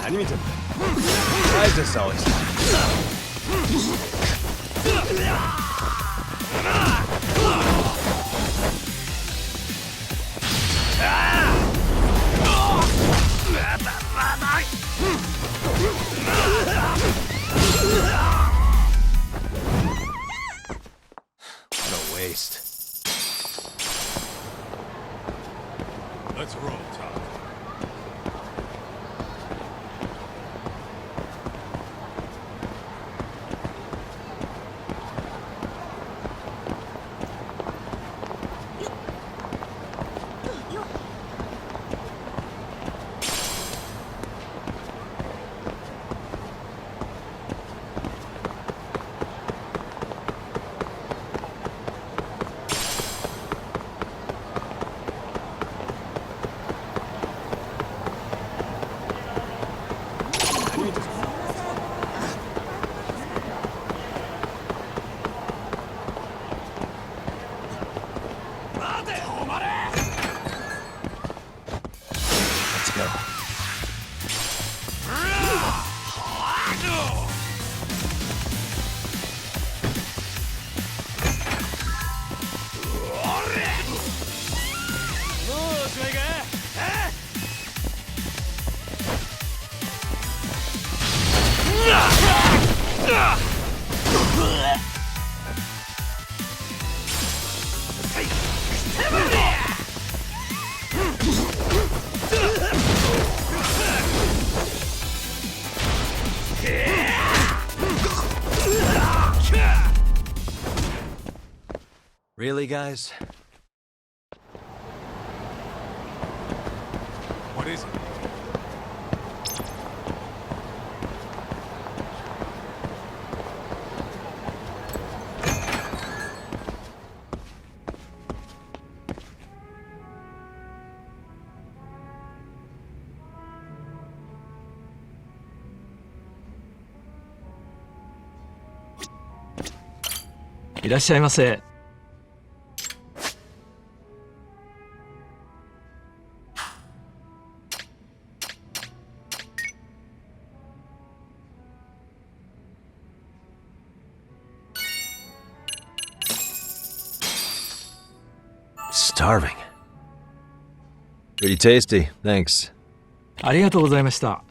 何見てんだ。I just always What a waste. Let's roll, Todd. Let's go. Really, guys? What is it?「いらっしゃいませ」。Starving. Pretty tasty, thanks. ありがとうございました。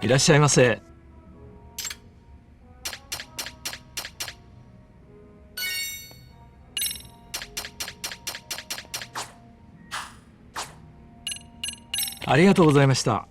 いらっしゃいませ。ありがとうございました。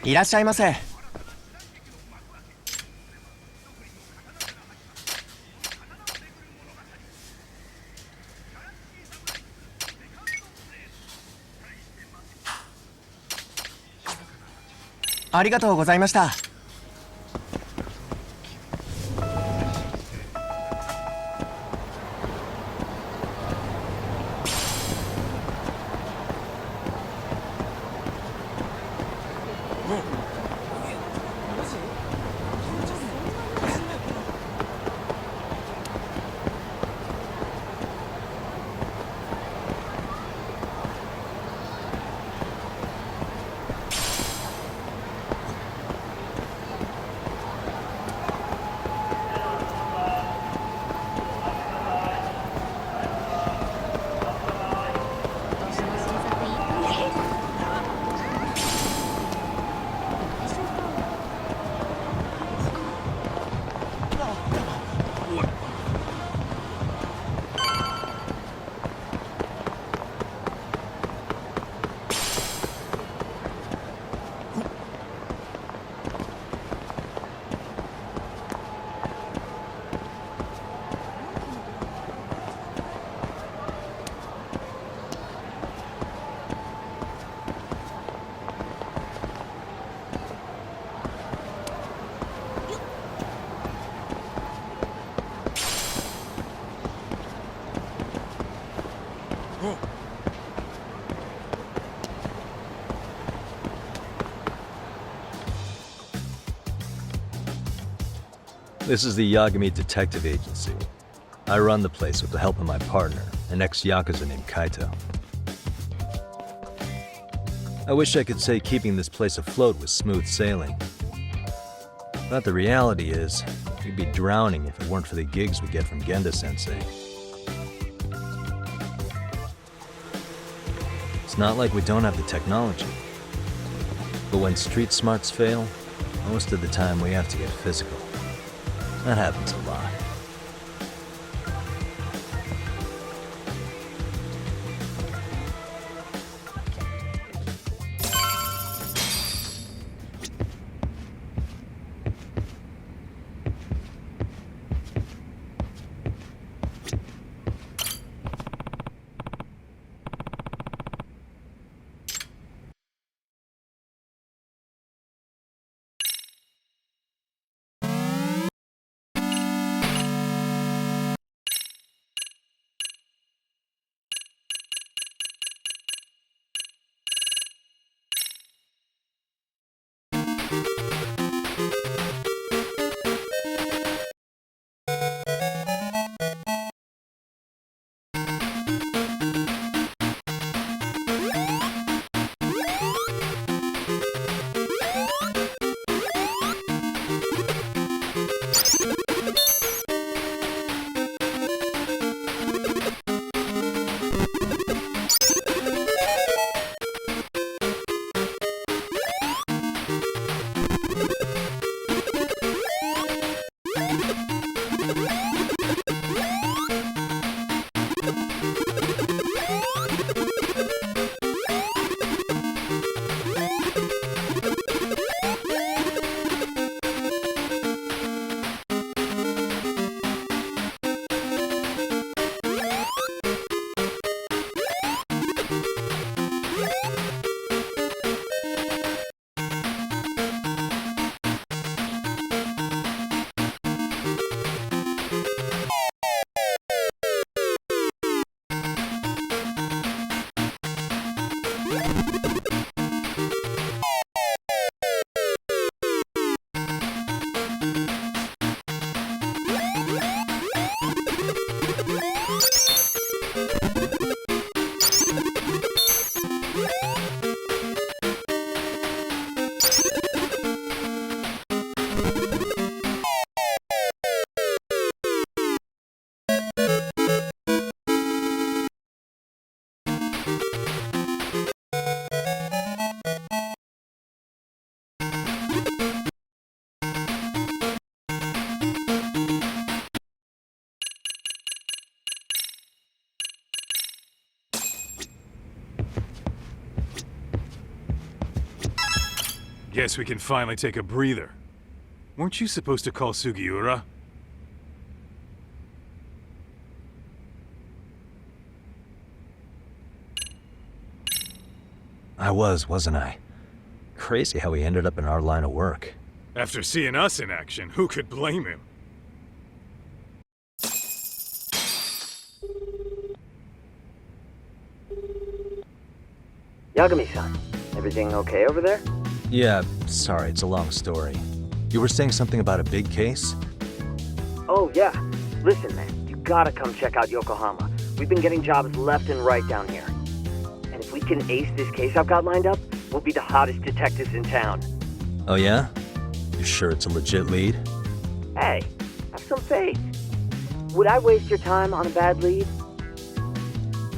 いらっしゃいませ。ありがとうございました。Oh. This is the Yagami Detective Agency. I run the place with the help of my partner, an ex-Yakuza named Kaito. I wish I could say keeping this place afloat was smooth sailing. But the reality is, we'd be drowning if it weren't for the gigs we get from Genda-sensei. It's not like we don't have the technology. But when street smarts fail, most of the time we have to get physical. That happens a lot. Guess we can finally take a breather. Weren't you supposed to call Sugiura? I wasn't I? Crazy how he ended up in our line of work. After seeing us in action, who could blame him? Yagami-san, everything okay over there? Yeah, sorry, it's a long story. You were saying something about a big case? Oh, yeah. Listen, man, you gotta come check out Yokohama. We've been getting jobs left and right down here. And if we can ace this case I've got lined up, we'll be the hottest detectives in town. Oh yeah? You sure it's a legit lead? Hey, have some faith. Would I waste your time on a bad lead?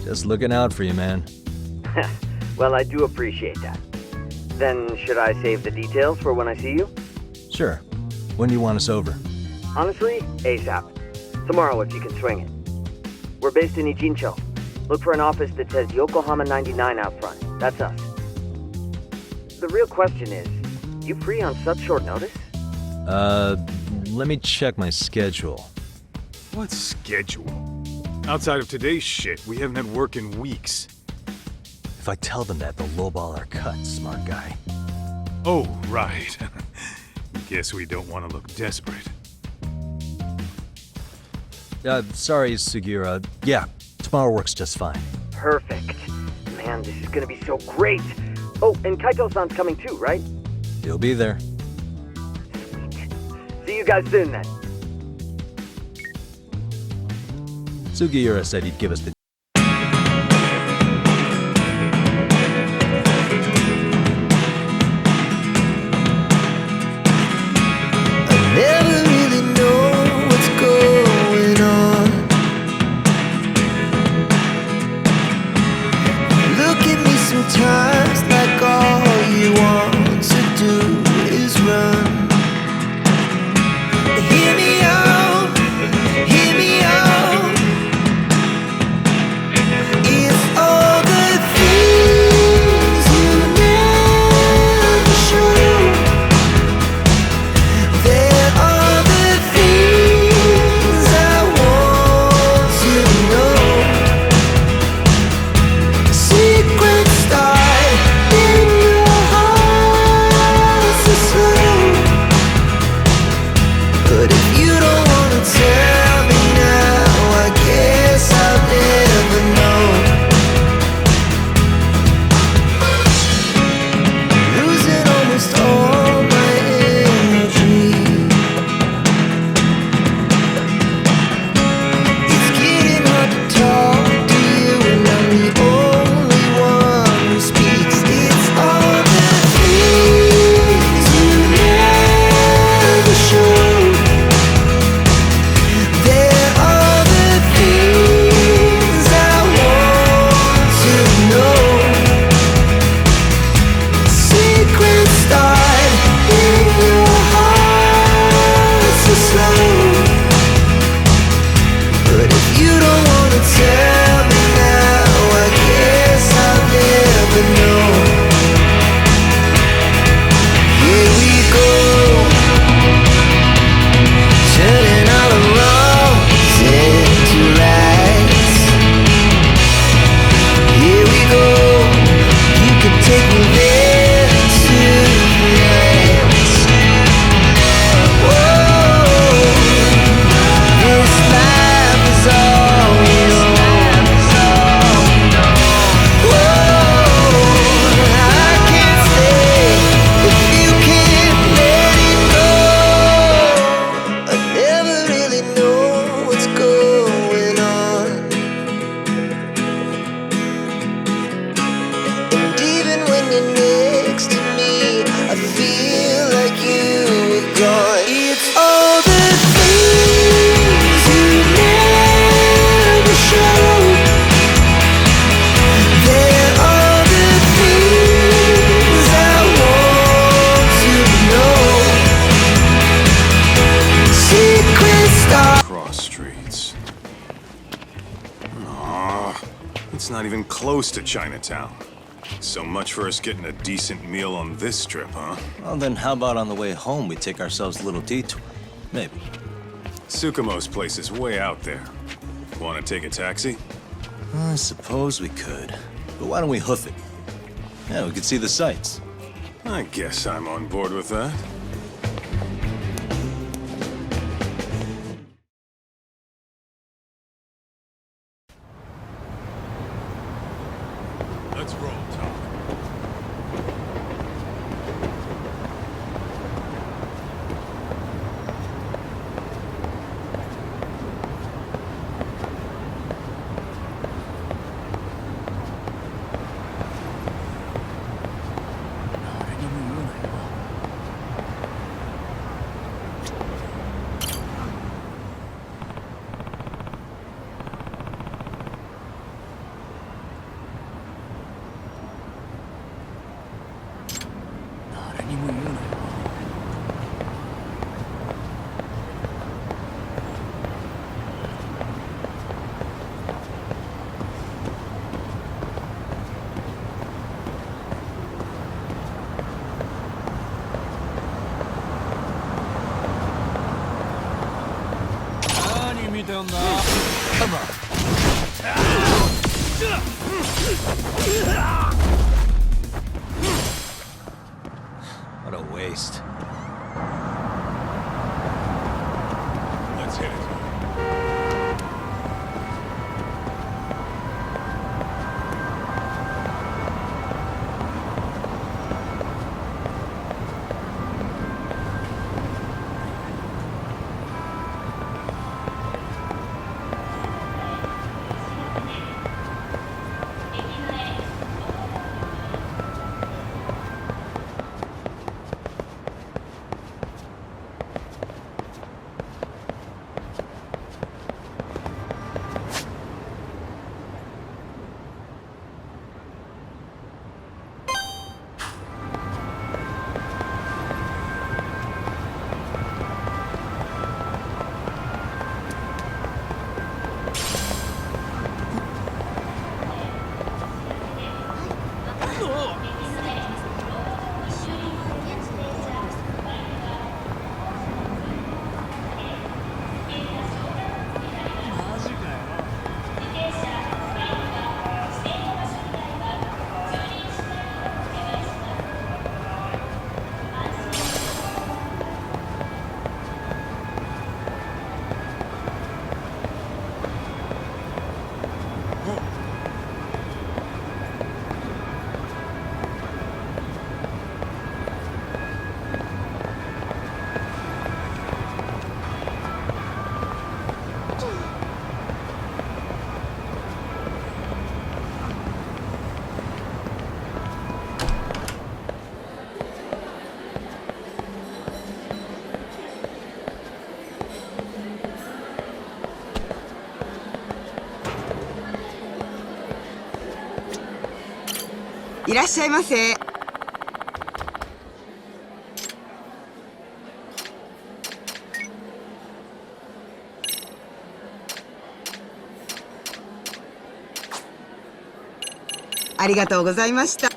Just looking out for you, man. Well, I do appreciate that. Then, should I save the details for when I see you? Sure. When do you want us over? Honestly, ASAP. Tomorrow if you can swing it. We're based in Ijincho. Look for an office that says Yokohama 99 out front. That's us. The real question is, you free on such short notice? Let me check my schedule. What schedule? Outside of today's shit, we haven't had work in weeks. If I tell them that, they'll lowball our cut, smart guy. Oh, right. Guess we don't want to look desperate. Sorry, Sugiura. Yeah, tomorrow works just fine. Perfect. Man, this is gonna be so great. Oh, and Kaito-san's coming too, right? He'll be there. Sweet. See you guys soon then. Sugiura said he'd give us the Never really know what's going on. Look at me sometimes like all you want to do is run. Hear me out, hear me out. It's all the things you never show. There are the things I want to know. Secrets start in your heart so slow. But if you don't wanna tell me now, I guess I'll never know. Losing almost all my energy. It's getting hard to talk to you, and I'm the only one who speaks. It's all the things you never show. There are the things I want to know. Secrets start in your heart so slow. But if you don't wanna tell me now, I guess I'll never know. Here we go, turning all the wrongs into rights. Here we go, you can take me there tonight. Whoa, this life is all we know. Whoa, I can't stay if you can't let it go. I never really know what's going on. And even when you're next to me, I feel like you were gone. It's all the things you never show. There are the things I want to know. Secrets start. Cross streets. Aw, it's not even close to Chinatown. So much for us getting a decent meal on this trip, huh? Well, then how about on the way home we take ourselves a little detour? Maybe. Tsukumo's place is way out there. Want to take a taxi? I suppose we could. But why don't we hoof it? Yeah, we could see the sights. I guess I'm on board with that. Let's roll, Tom. What a waste. Let's hit it. いらっしゃいませ。ありがとうございました。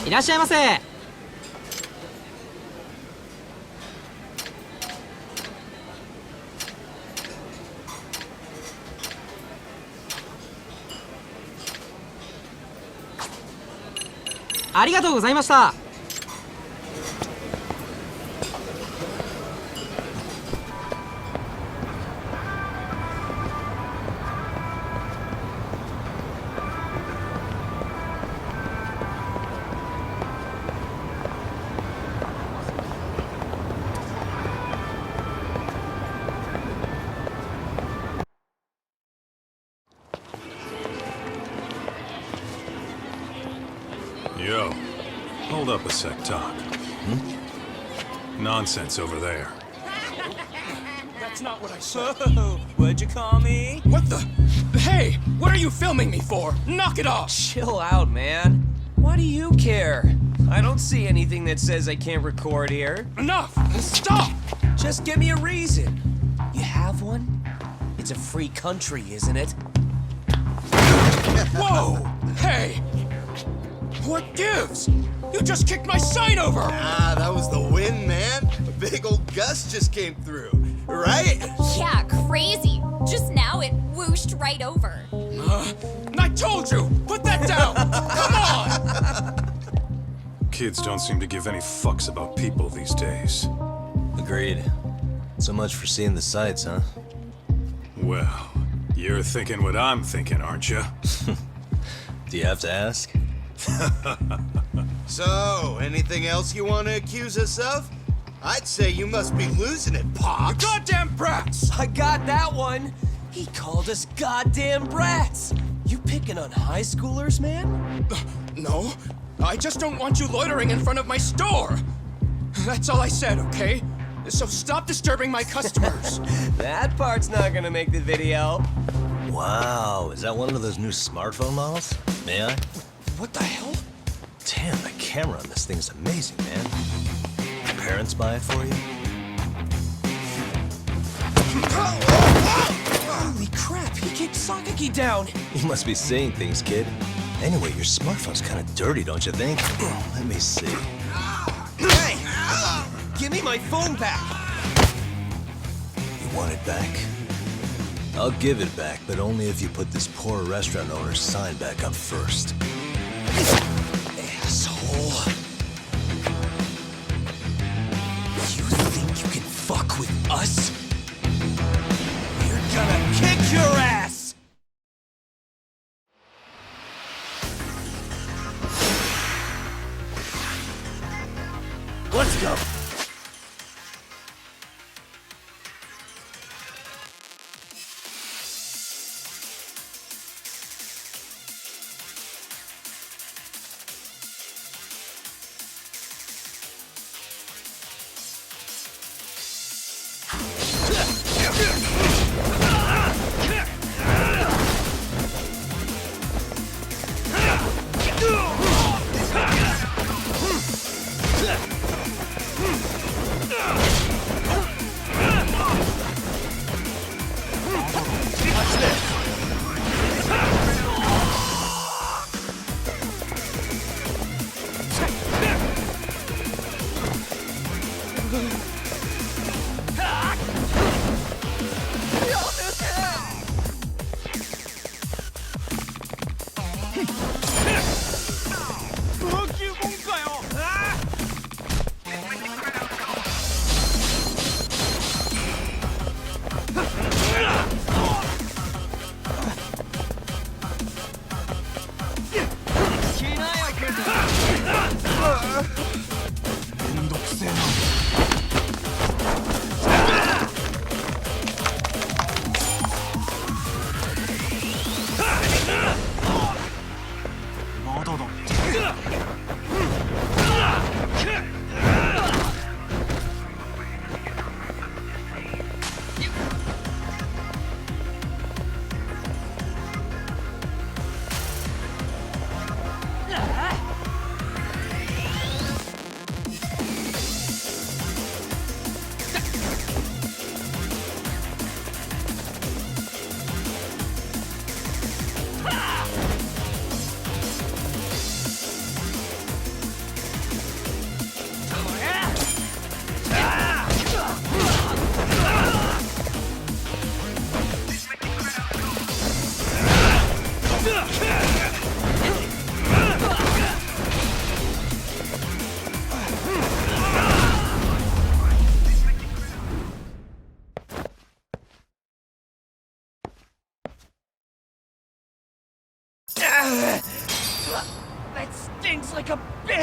いらっしゃいませ。ありがとうございました。Yo, hold up a sec, Doc. Nonsense over there. That's not what I said. What'd you call me? What the? Hey, what are you filming me for? Knock it off! Chill out, man. Why do you care? I don't see anything that says I can't record here. Enough! Stop! Just give me a reason. You have one? It's a free country, isn't it? Whoa! Hey! What gives? You just kicked my sign over! Ah, that was the wind, man. A big old gust just came through, right? Yeah, crazy. Just now it whooshed right over. I told you! Put that down! Come on! Kids don't seem to give any fucks about people these days. Agreed. So much for seeing the sights, huh? Well, you're thinking what I'm thinking, aren't you? Do you have to ask? So, anything else you want to accuse us of? I'd say you must be losing it, Pops. Goddamn brats! I got that one. He called us goddamn brats. You picking on high schoolers, man? No, I just don't want you loitering in front of my store. That's all I said, okay? So stop disturbing my customers. That part's not gonna make the video. Wow, is that one of those new smartphone models? May I? What the hell? Damn, the camera on this thing is amazing, man. Your parents buy it for you? Holy crap, he kicked Sakaki down. You must be seeing things, kid. Anyway, your smartphone's kind of dirty, don't you think? Let me see. Hey! Give me my phone back! You want it back? I'll give it back, but only if you put this poor restaurant owner's sign back up first. Asshole. You think you can fuck with us? We're gonna kick your ass! Let's go!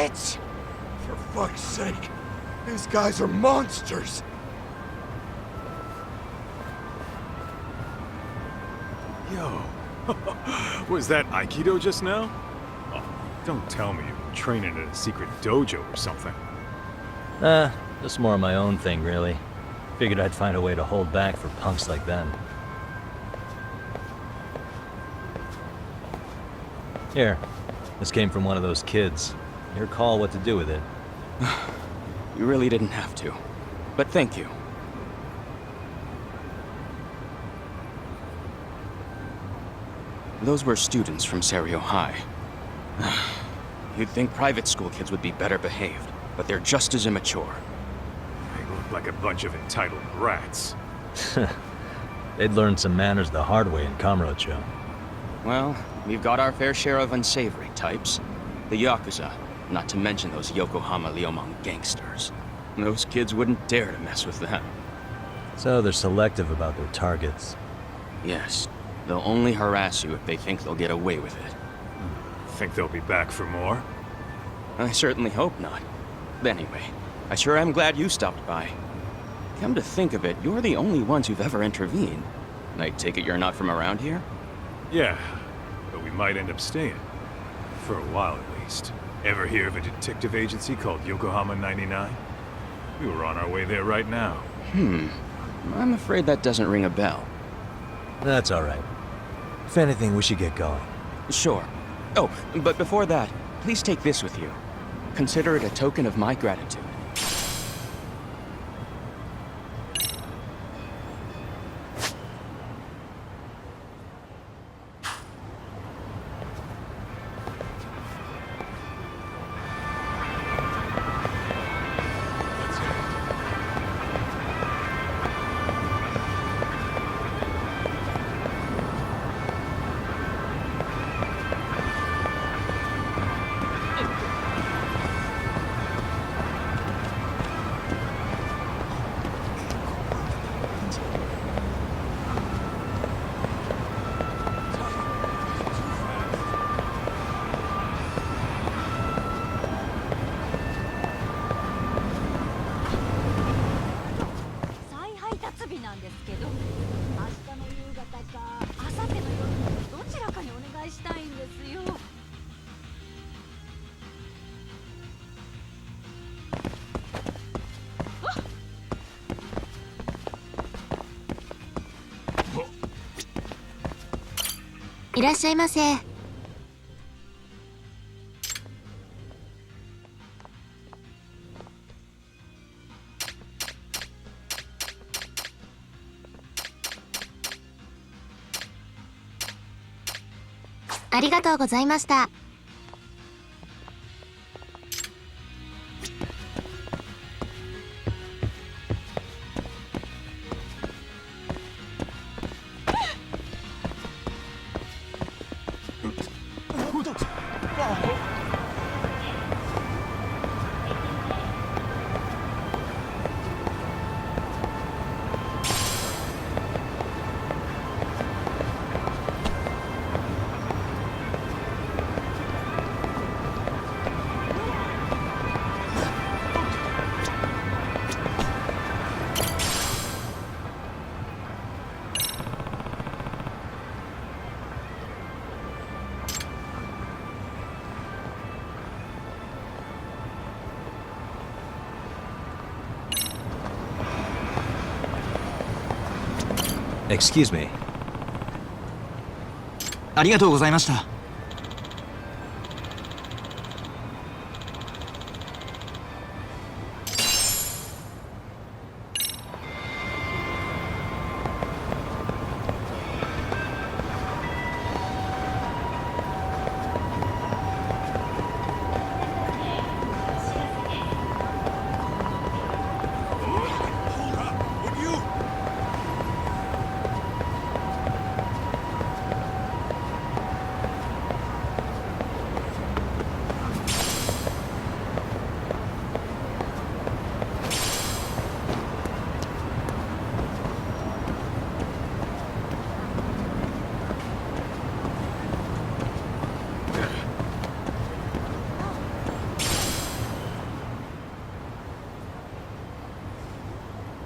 bitch! For fuck's sake, these guys are monsters! Yo, was that Aikido just now? Oh, don't tell me you've been training at a secret dojo or something. Just more of my own thing, really. Figured I'd find a way to hold back for punks like them. Here, this came from one of those kids. Your call what to do with it. You really didn't have to. But thank you. Those were students from Serio High. You'd think private school kids would be better behaved, but they're just as immature. They look like a bunch of entitled brats. They'd learned some manners the hard way in Kamurocho. Well, we've got our fair share of unsavory types. The Yakuza, not to mention those Yokohama Liomang gangsters. Those kids wouldn't dare to mess with them. So they're selective about their targets. Yes, they'll only harass you if they think they'll get away with it. Think they'll be back for more? I certainly hope not. Anyway, I sure am glad you stopped by. Come to think of it, you're the only ones who've ever intervened. I take it you're not from around here? Yeah, but we might end up staying. For a while at least. Ever hear of a detective agency called Yokohama 99? We were on our way there right now. I'm afraid that doesn't ring a bell. That's alright. If anything, we should get going. Sure. Oh, but before that, please take this with you. Consider it a token of my gratitude.いらっしゃいませ。ありがとうございました。Excuse me. ありがとうございました。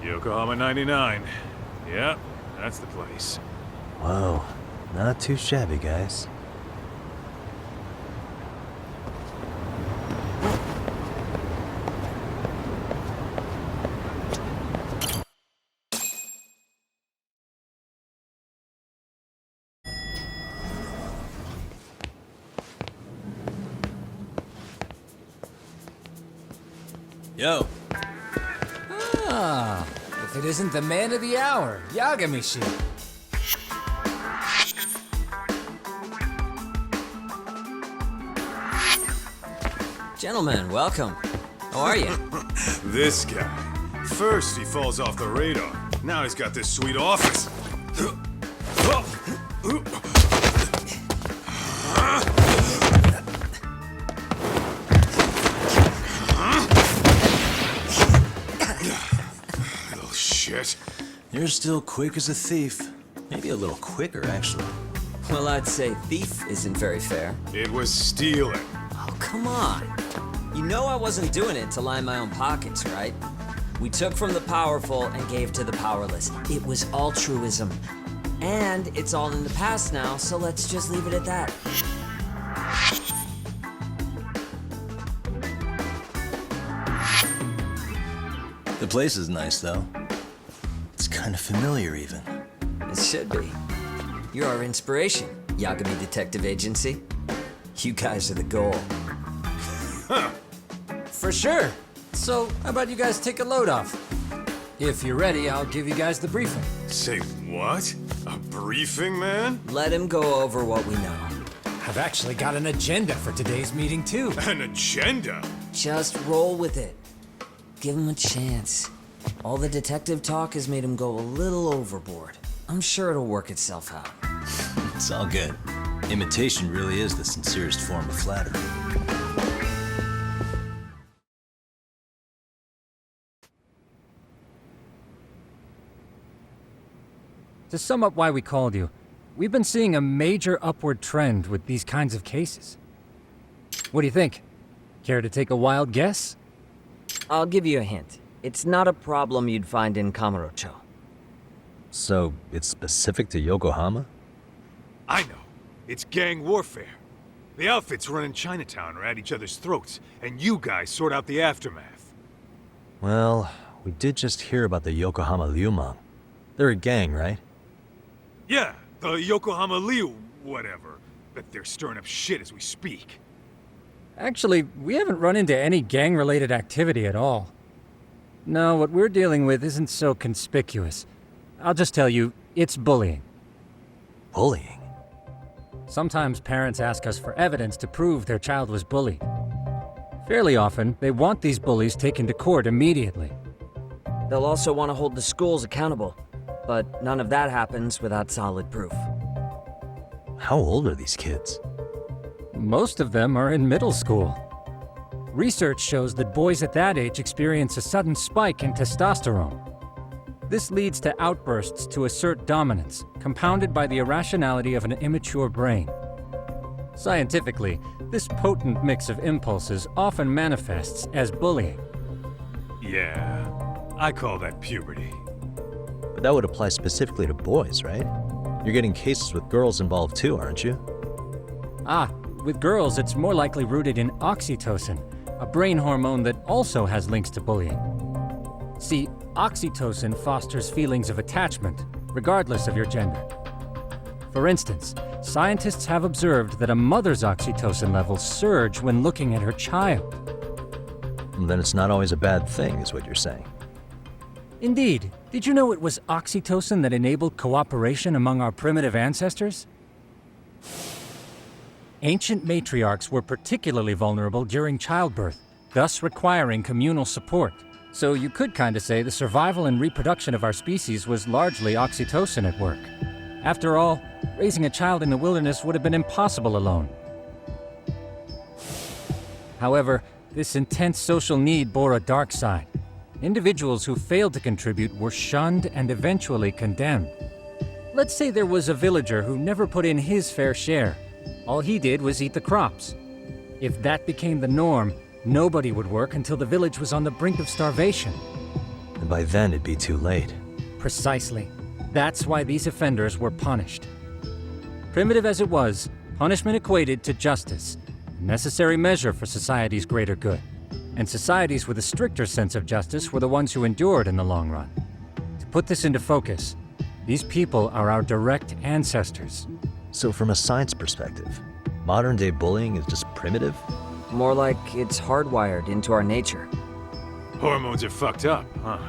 Yokohama 99. Yep, that's the place. Whoa, not too shabby, guys. Yo. Ah, if it isn't the man of the hour, Yagamishi. Gentlemen, welcome. How are you? This guy. First he falls off the radar. Now he's got this sweet office. Little shit. You're still quick as a thief. Maybe a little quicker, actually. Well, I'd say thief isn't very fair. It was stealing. Oh, come on. You know I wasn't doing it to line my own pockets, right? We took from the powerful and gave to the powerless. It was altruism. And it's all in the past now, so let's just leave it at that. The place is nice, though. It's kind of familiar, even. It should be. You're our inspiration, Yagami Detective Agency. You guys are the goal. For sure. So, how about you guys take a load off? If you're ready, I'll give you guys the briefing. Say what? A briefing, man? Let him go over what we know. I've actually got an agenda for today's meeting, too. An agenda? Just roll with it. Give him a chance. All the detective talk has made him go a little overboard. I'm sure it'll work itself out. It's all good. Imitation really is the sincerest form of flattery. To sum up why we called you, we've been seeing a major upward trend with these kinds of cases. What do you think? Care to take a wild guess? I'll give you a hint. It's not a problem you'd find in Kamurocho. So, it's specific to Yokohama? I know. It's gang warfare. The outfits running Chinatown are at each other's throats, and you guys sort out the aftermath. Well, we did just hear about the Yokohama Liumang. They're a gang, right? Yeah, the Yokohama Liu, whatever. Bet they're stirring up shit as we speak. Actually, we haven't run into any gang-related activity at all. No, what we're dealing with isn't so conspicuous. I'll just tell you, it's bullying. Bullying? Sometimes parents ask us for evidence to prove their child was bullied. Fairly often, they want these bullies taken to court immediately. They'll also want to hold the schools accountable, but none of that happens without solid proof. How old are these kids? Most of them are in middle school. Research shows that boys at that age experience a sudden spike in testosterone. This leads to outbursts to assert dominance, compounded by the irrationality of an immature brain. Scientifically, this potent mix of impulses often manifests as bullying. Yeah, I call that puberty. But that would apply specifically to boys, right? You're getting cases with girls involved too, aren't you? Ah, with girls it's more likely rooted in oxytocin, a brain hormone that also has links to bullying. See, oxytocin fosters feelings of attachment, regardless of your gender. For instance, scientists have observed that a mother's oxytocin levels surge when looking at her child. And then it's not always a bad thing, is what you're saying. Indeed. Did you know it was oxytocin that enabled cooperation among our primitive ancestors? Ancient matriarchs were particularly vulnerable during childbirth, thus requiring communal support. So you could kind of say the survival and reproduction of our species was largely oxytocin at work. After all, raising a child in the wilderness would have been impossible alone. However, this intense social need bore a dark side. Individuals who failed to contribute were shunned and eventually condemned. Let's say there was a villager who never put in his fair share. All he did was eat the crops. If that became the norm, nobody would work until the village was on the brink of starvation. And by then it'd be too late. Precisely. That's why these offenders were punished. Primitive as it was, punishment equated to justice, a necessary measure for society's greater good. And societies with a stricter sense of justice were the ones who endured in the long run. To put this into focus, these people are our direct ancestors. So from a science perspective, modern-day bullying is just primitive? More like it's hardwired into our nature. Hormones are fucked up, huh?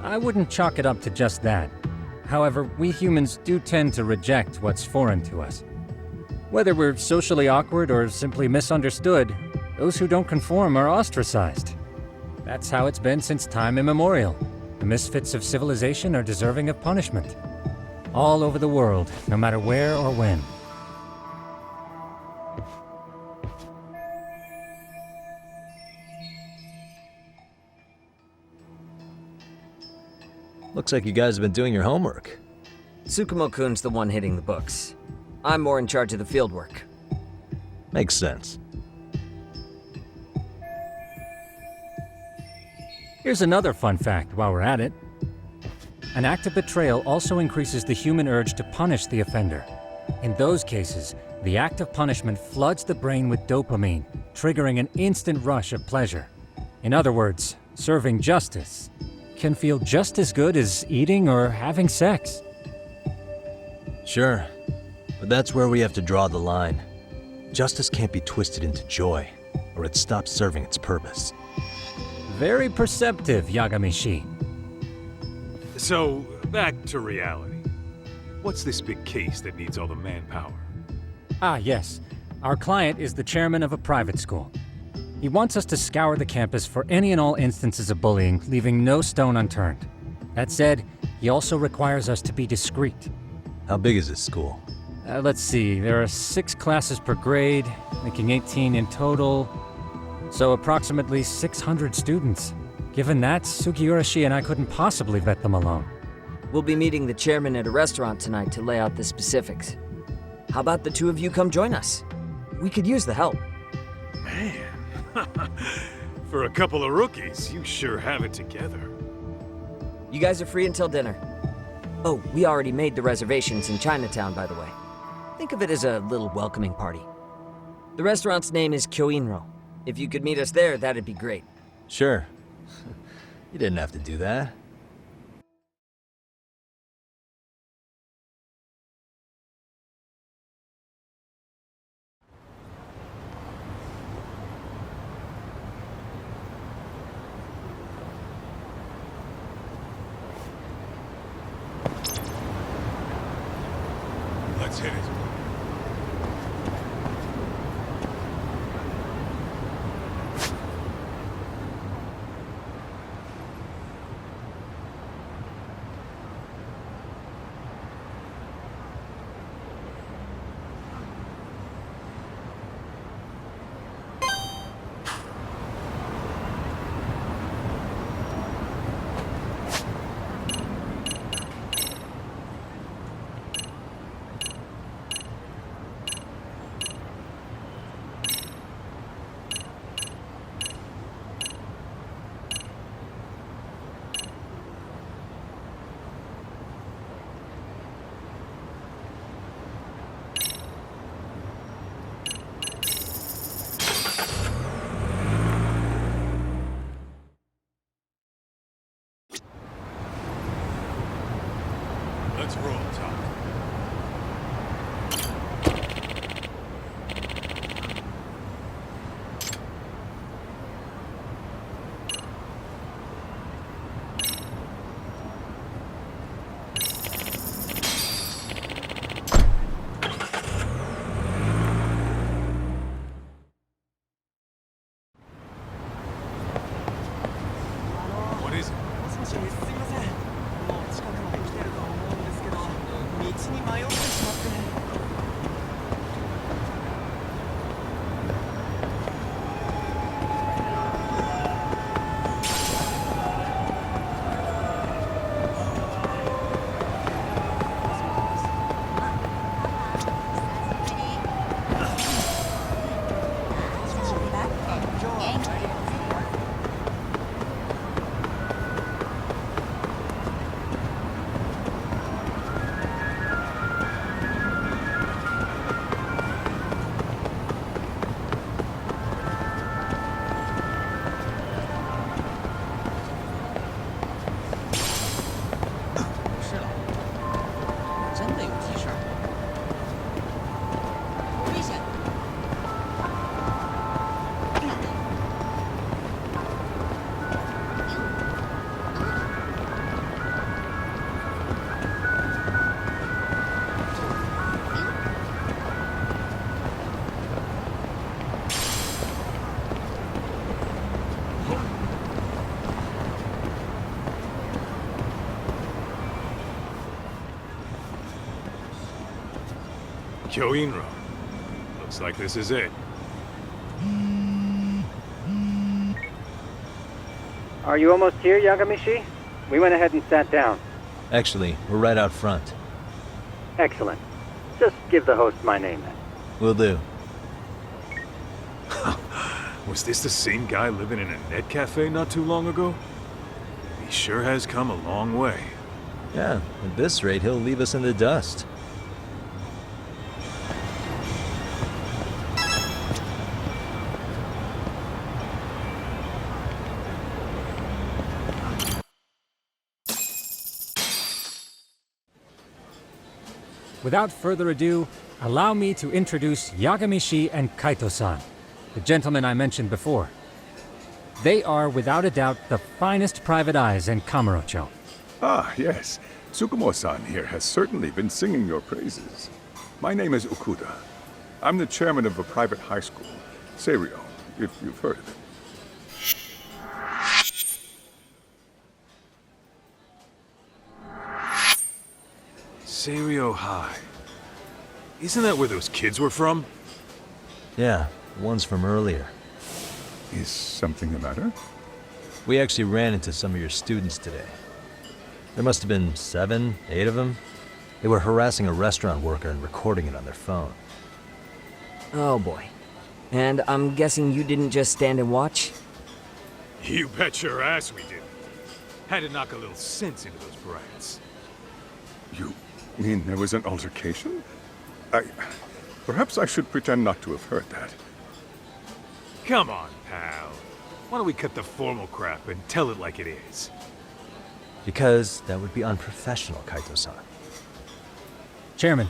I wouldn't chalk it up to just that. However, we humans do tend to reject what's foreign to us. Whether we're socially awkward or simply misunderstood, those who don't conform are ostracized. That's how it's been since time immemorial. The misfits of civilization are deserving of punishment. All over the world, no matter where or when. Looks like you guys have been doing your homework. Tsukumo-kun's the one hitting the books. I'm more in charge of the fieldwork. Makes sense. Here's another fun fact while we're at it. An act of betrayal also increases the human urge to punish the offender. In those cases, the act of punishment floods the brain with dopamine, triggering an instant rush of pleasure. In other words, serving justice can feel just as good as eating or having sex. Sure, but that's where we have to draw the line. Justice can't be twisted into joy, or it stops serving its purpose. Very perceptive, Yagami-shi. So, back to reality. What's this big case that needs all the manpower? Ah, yes. Our client is the chairman of a private school. He wants us to scour the campus for any and all instances of bullying, leaving no stone unturned. That said, he also requires us to be discreet. How big is this school? Let's see, there are 6 classes per grade, making 18 in total. So approximately 600 students. Given that, Sugiurashi and I couldn't possibly vet them alone. We'll be meeting the chairman at a restaurant tonight to lay out the specifics. How about the two of you come join us? We could use the help. Man, for a couple of rookies, you sure have it together. You guys are free until dinner. Oh, we already made the reservations in Chinatown, by the way. Think of it as a little welcoming party. The restaurant's name is Kyoinro. If you could meet us there, that'd be great. Sure. You didn't have to do that. Let's hit it. Let's roll, Tom. What is it? Kyoinro. Looks like this is it. Are you almost here, Yagamishi? We went ahead and sat down. Actually, we're right out front. Excellent. Just give the host my name then. Will do. Was this the same guy living in a net cafe not too long ago? He sure has come a long way. Yeah, at this rate, he'll leave us in the dust. Without further ado, allow me to introduce Yagamishi and Kaito-san, the gentlemen I mentioned before. They are, without a doubt, the finest private eyes in Kamurocho. Ah, yes. Tsukumo-san here has certainly been singing your praises. My name is Okuda. I'm the chairman of a private high school, Seiryo, if you've heard of it. Seiryo High. Isn't that where those kids were from? Yeah, one's from earlier. Is something the matter? We actually ran into some of your students today. There must have been 7, 8 of them. They were harassing a restaurant worker and recording it on their phone. Oh boy. And I'm guessing you didn't just stand and watch? You bet your ass we did. Had to knock a little sense into those brats. You mean there was an altercation? Perhaps I should pretend not to have heard that. Come on, pal. Why don't we cut the formal crap and tell it like it is? Because that would be unprofessional, Kaito-san. Chairman,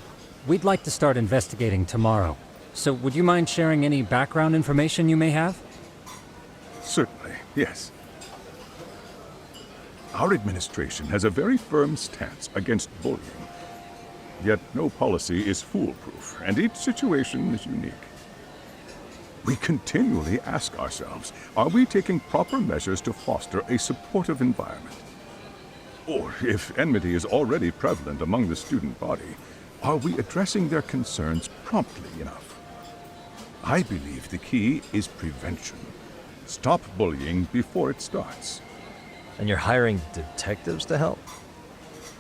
we'd like to start investigating tomorrow. So would you mind sharing any background information you may have? Certainly, yes. Our administration has a very firm stance against bullying. Yet no policy is foolproof, and each situation is unique. We continually ask ourselves, are we taking proper measures to foster a supportive environment? Or, if enmity is already prevalent among the student body, are we addressing their concerns promptly enough? I believe the key is prevention. Stop bullying before it starts. And you're hiring detectives to help?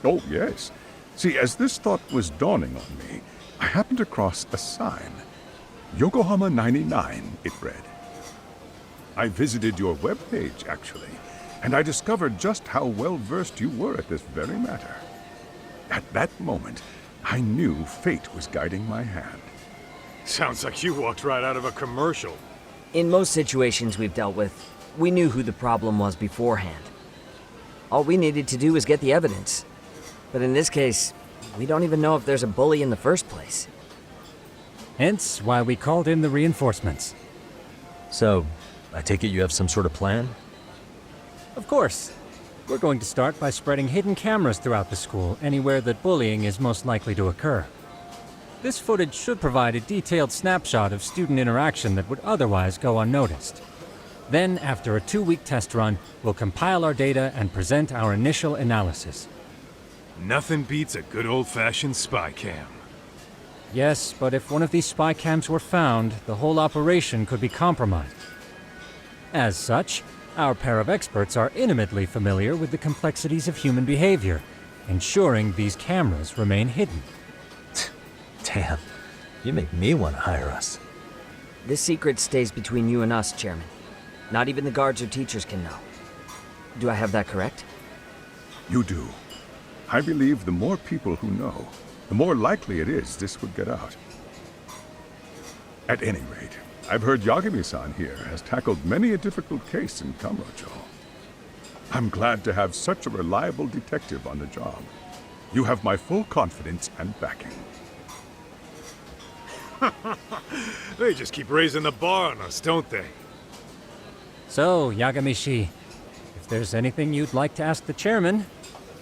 Oh, yes. See, as this thought was dawning on me, I happened across a sign. Yokohama 99, it read. I visited your webpage, actually, and I discovered just how well-versed you were at this very matter. At that moment, I knew fate was guiding my hand. Sounds like you walked right out of a commercial. In most situations we've dealt with, we knew who the problem was beforehand. All we needed to do was get the evidence. But in this case, we don't even know if there's a bully in the first place. Hence why we called in the reinforcements. So, I take it you have some sort of plan? Of course. We're going to start by spreading hidden cameras throughout the school, anywhere that bullying is most likely to occur. This footage should provide a detailed snapshot of student interaction that would otherwise go unnoticed. Then, after a 2-week test run, we'll compile our data and present our initial analysis. Nothing beats a good old-fashioned spy cam. Yes, but if one of these spy cams were found, the whole operation could be compromised. As such, our pair of experts are intimately familiar with the complexities of human behavior, ensuring these cameras remain hidden. Damn, you make me want to hire us. This secret stays between you and us, Chairman. Not even the guards or teachers can know. Do I have that correct? You do. I believe the more people who know, the more likely it is this would get out. At any rate, I've heard Yagami-san here has tackled many a difficult case in Kamurocho. I'm glad to have such a reliable detective on the job. You have my full confidence and backing. They just keep raising the bar on us, don't they? So, Yagamishi, if there's anything you'd like to ask the chairman,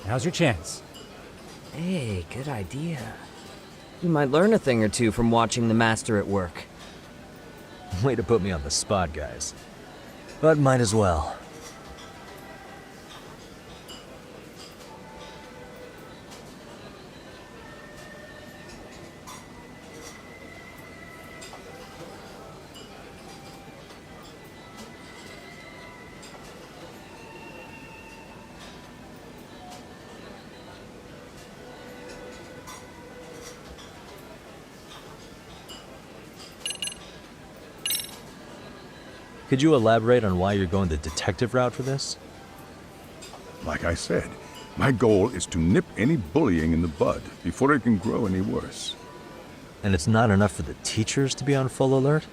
now's your chance. Hey, good idea. You might learn a thing or two from watching the master at work. Way to put me on the spot, guys. But might as well. Could you elaborate on why you're going the detective route for this? Like I said, my goal is to nip any bullying in the bud before it can grow any worse. And it's not enough for the teachers to be on full alert?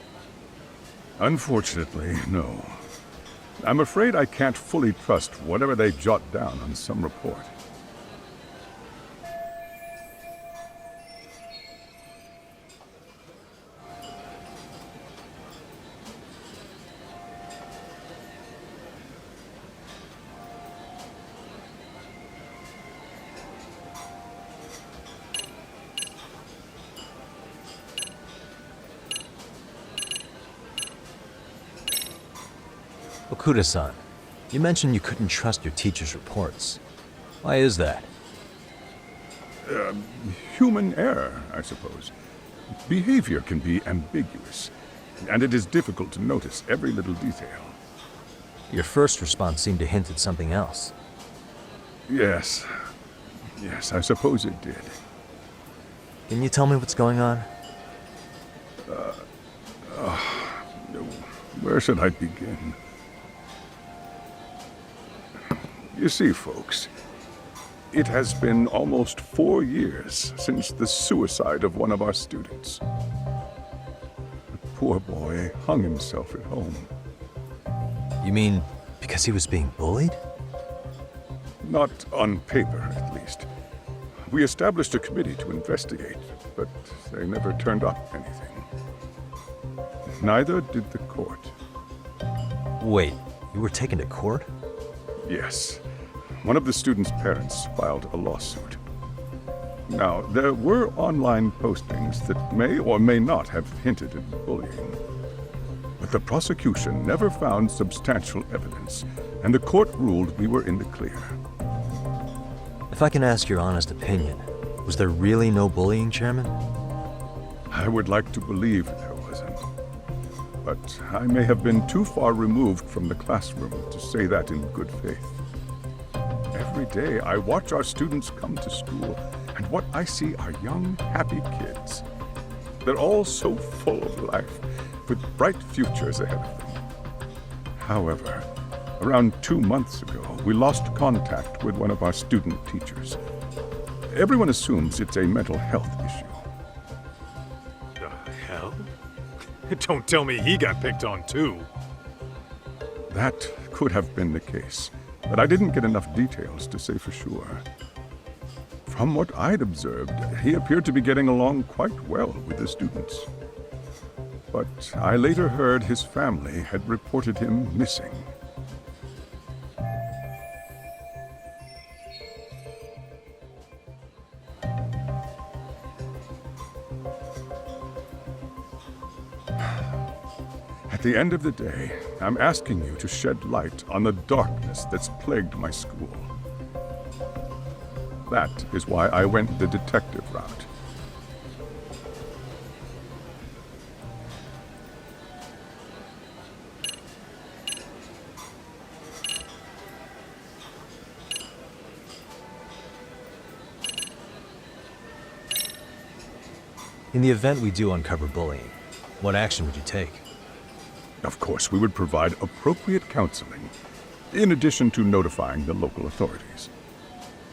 Unfortunately, no. I'm afraid I can't fully trust whatever they jot down on some report. Okuda-san, you mentioned you couldn't trust your teacher's reports. Why is that? Human error, I suppose. Behavior can be ambiguous, and it is difficult to notice every little detail. Your first response seemed to hint at something else. Yes. Yes, I suppose it did. Can you tell me what's going on? Where should I begin? You see, folks, it has been almost 4 years since the suicide of one of our students. The poor boy hung himself at home. You mean because he was being bullied? Not on paper, at least. We established a committee to investigate, but they never turned up anything. Neither did the court. Wait, you were taken to court? Yes. One of the student's parents filed a lawsuit. Now, there were online postings that may or may not have hinted at bullying. But the prosecution never found substantial evidence, and the court ruled we were in the clear. If I can ask your honest opinion, was there really no bullying, Chairman? I would like to believe there wasn't. But I may have been too far removed from the classroom to say that in good faith. Every day I watch our students come to school, and what I see are young, happy kids. They're all so full of life, with bright futures ahead of them. However, around 2 months ago, we lost contact with one of our student teachers. Everyone assumes it's a mental health issue. The hell? Don't tell me he got picked on too. That could have been the case, but I didn't get enough details to say for sure. From what I'd observed, he appeared to be getting along quite well with the students. But I later heard his family had reported him missing. At the end of the day, I'm asking you to shed light on the darkness that's plagued my school. That is why I went the detective route. In the event we do uncover bullying, what action would you take? Of course, we would provide appropriate counseling, in addition to notifying the local authorities.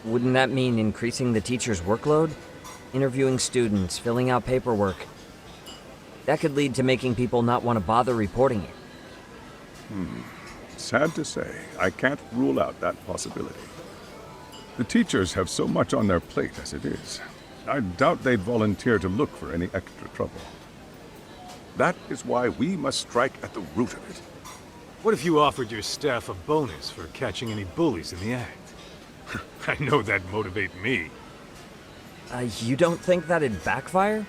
Wouldn't that mean increasing the teacher's workload? Interviewing students, filling out paperwork. That could lead to making people not want to bother reporting it. Sad to say, I can't rule out that possibility. The teachers have so much on their plate as it is. I doubt they'd volunteer to look for any extra trouble. That is why we must strike at the root of it. What if you offered your staff a bonus for catching any bullies in the act? I know that'd motivate me. You don't think that'd backfire?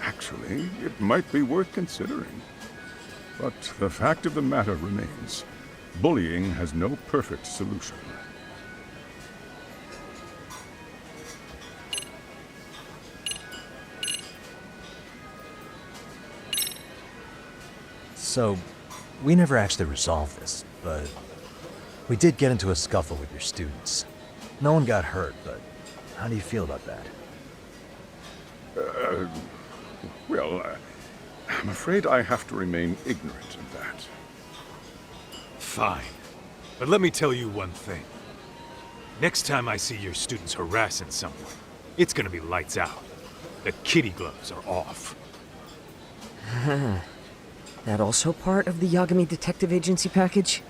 Actually, it might be worth considering. But the fact of the matter remains, bullying has no perfect solution. So, we never actually resolved this, but we did get into a scuffle with your students. No one got hurt, but how do you feel about that? I'm afraid I have to remain ignorant of that. Fine. But let me tell you one thing. Next time I see your students harassing someone, it's gonna be lights out. The kitty gloves are off. That also part of the Yagami Detective Agency package?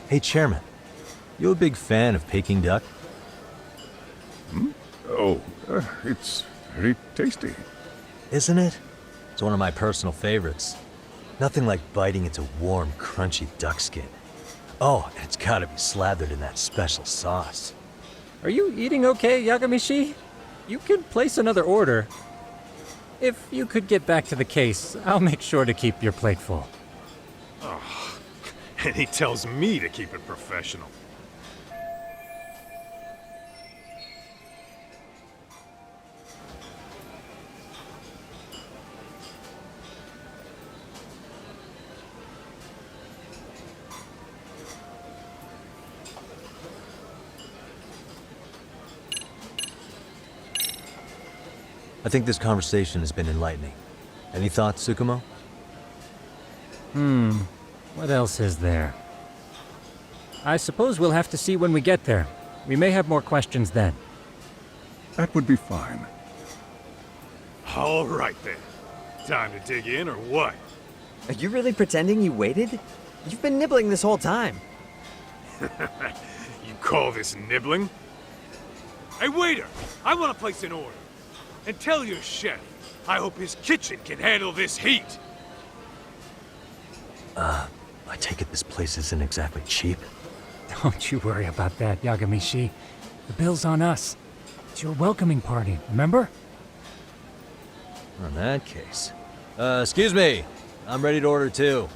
Hey, Chairman. You a big fan of Peking duck? Oh, it's very tasty. Isn't it? It's one of my personal favorites. Nothing like biting into warm, crunchy duck skin. Oh, and it's gotta be slathered in that special sauce. Are you eating okay, Yagamishi? You could place another order. If you could get back to the case, I'll make sure to keep your plate full. Oh, and he tells me to keep it professional. I think this conversation has been enlightening. Any thoughts, Tsukumo? What else is there? I suppose we'll have to see when we get there. We may have more questions then. That would be fine. All right then. Time to dig in or what? Are you really pretending you waited? You've been nibbling this whole time. You call this nibbling? Hey waiter, I want to place an order. And tell your chef, I hope his kitchen can handle this heat. I take it this place isn't exactly cheap? Don't you worry about that, Yagamishi. The bill's on us. It's your welcoming party, remember? In that case. Excuse me. I'm ready to order too.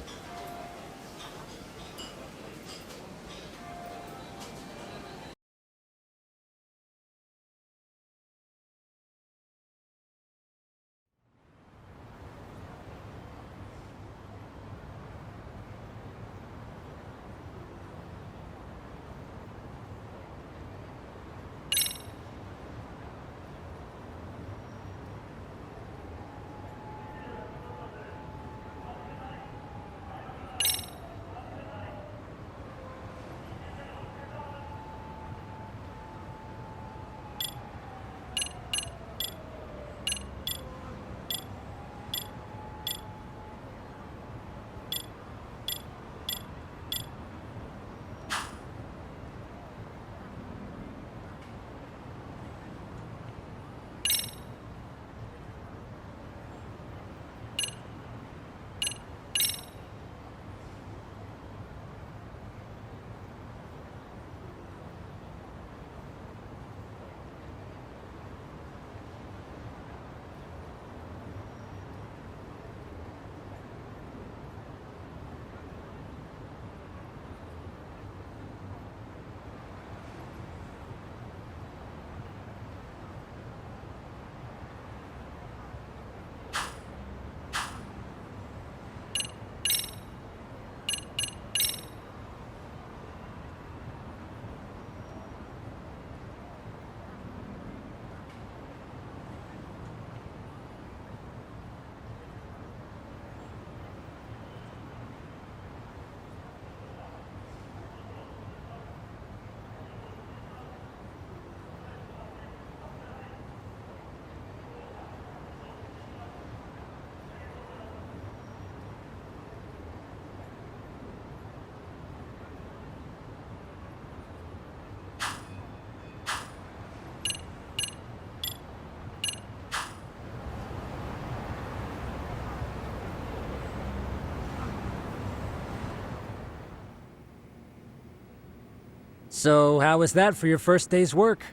So, how was that for your first day's work?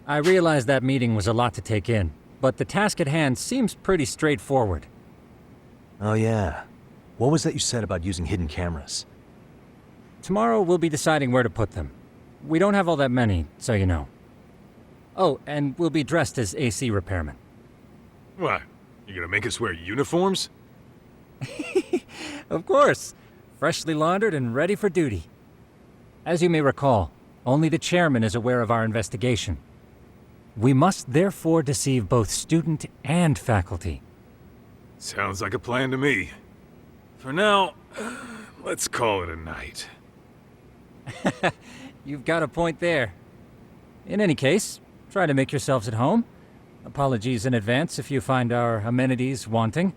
I realize that meeting was a lot to take in, but the task at hand seems pretty straightforward. Oh yeah. What was that you said about using hidden cameras? Tomorrow we'll be deciding where to put them. We don't have all that many, so you know. Oh, and we'll be dressed as AC repairmen. What? You gonna make us wear uniforms? Of course. freshly laundered and ready for duty. As you may recall, only the chairman is aware of our investigation. We must therefore deceive both student and faculty. Sounds like a plan to me. For now, let's call it a night. You've got a point there. In any case, try to make yourselves at home. Apologies in advance if you find our amenities wanting.